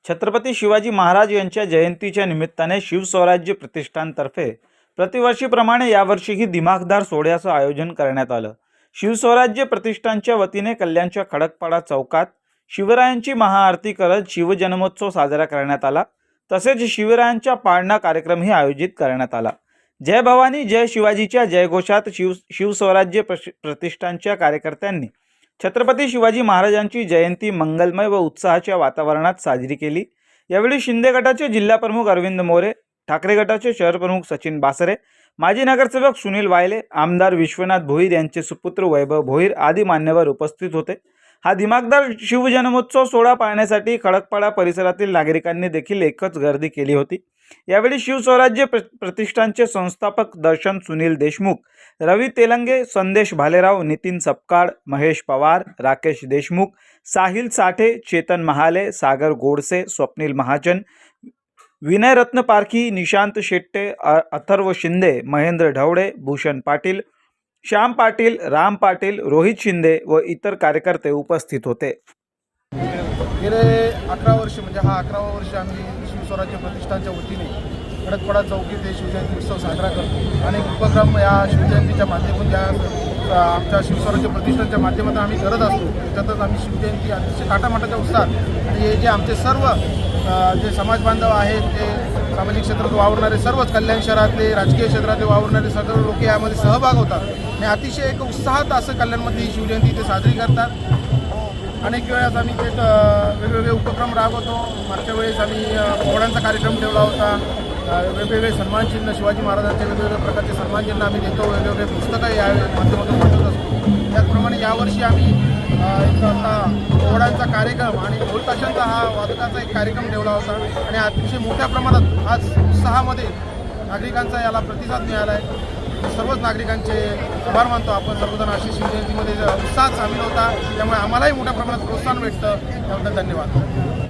छत्रपती शिवाजी महाराज यांच्या जयंतीच्या निमित्ताने शिवस्वराज्य प्रतिष्ठानतर्फे प्रतिवर्षीप्रमाणे यावर्षीही दिमाखदार सोहळ्याचं आयोजन करण्यात आलं। शिवस्वराज्य प्रतिष्ठानच्या वतीने कल्याणच्या खडकपाडा चौकात शिवरायांची महाआरती करत शिवजन्मोत्सव साजरा करण्यात आला। तसेच शिवरायांच्या पाळणा कार्यक्रमही आयोजित करण्यात आला। जय भवानी जय शिवाजीच्या जयघोषात शिवस्वराज्य प्रतिष्ठानच्या कार्यकर्त्यांनी छत्रपती शिवाजी महाराजांची जयंती मंगलमय व उत्साहाच्या वातावरणात साजरी केली। यावेळी शिंदे गटाचे जिल्हाप्रमुख अरविंद मोरे, ठाकरे गटाचे शहरप्रमुख सचिन बासरे, माजी नगरसेवक सुनील वायले, आमदार विश्वनाथ भोईर यांचे सुपुत्र वैभव भोईर आदी मान्यवर उपस्थित होते। हा दिमाखदार शिवजन्मोत्सव सोहळा पाहण्यासाठी खडकपाडा परिसरातील नागरिकांनी देखील एकच गर्दी केली होती। यावेळी शिवस्वराज्य प्रतिष्ठानचे संस्थापक दर्शन सुनील देशमुख, रवी तेलंगे, संदेश भालेराव, नितीन सपकाळ, महेश पवार, राकेश देशमुख, साहिल साठे, चेतन महाले, सागर गोडसे, स्वप्नील महाजन, विनय रत्न पारखी, निशांत शेट्टे, अथर्व शिंदे, महेंद्र ढवळे, भूषण पाटील, श्याम पाटील, राम पाटील, रोहित शिंदे व इतर कार्यकर्ते उपस्थित होते। गेले 11 वर्ष म्हणजे हा 11वा वर्ष आम्ही शिवस्वराज्य प्रतिष्ठानच्या वतीने खडकपाडा चौकी ते शिवजयंती उत्सव साजरा करतो। अनेक उपक्रम या शिवजयंतीच्या माध्यमातून आमच्या शिवस्वराज्य प्रतिष्ठानच्या माध्यमातून आम्ही करत असतो। त्यातच आम्ही शिवजयंती अतिशय थाटामाटाच्या उत्साहात आणि हे जे आमचे सर्व जे समाज बांधव आहेत, ते सामाजिक क्षेत्रात वावरणारे सर्वच, कल्याण शहरातले, राजकीय क्षेत्रातले वावरणारे सर्व लोक यामध्ये सहभाग होतात आणि अतिशय एक उत्साहात असं कल्याणमध्ये ही शिवजयंती ते साजरी करतात। अनेक वेळेस आम्ही ते वेगवेगळे उपक्रम राबवतो। मागच्या वेळेस आम्ही पोहड्यांचा कार्यक्रम ठेवला होता। वेगवेगळे सन्मानचिन्ह, शिवाजी महाराजांचे वेगवेगळ्या प्रकारचे सन्मानचिन्ह आम्ही देतो। वेगवेगळे पुस्तकं या माध्यमातून वाटत असतो। त्याचप्रमाणे यावर्षी आम्ही एक आता पोहड्यांचा कार्यक्रम आणि ढोल ताशांचा हा वादकाचा एक कार्यक्रम ठेवला होता आणि अतिशय मोठ्या प्रमाणात आज उत्साहामध्ये नागरिकांचा याला प्रतिसाद मिळाला आहे। सर्वच नागरिकांचे आभार मानतो। आपण सर्वजण अशी शिवजयंतीमध्ये उत्साहात सामील होता, त्यामुळे आम्हालाही मोठ्या प्रमाणात प्रोत्साहन भेटतं। त्याबद्दल धन्यवाद।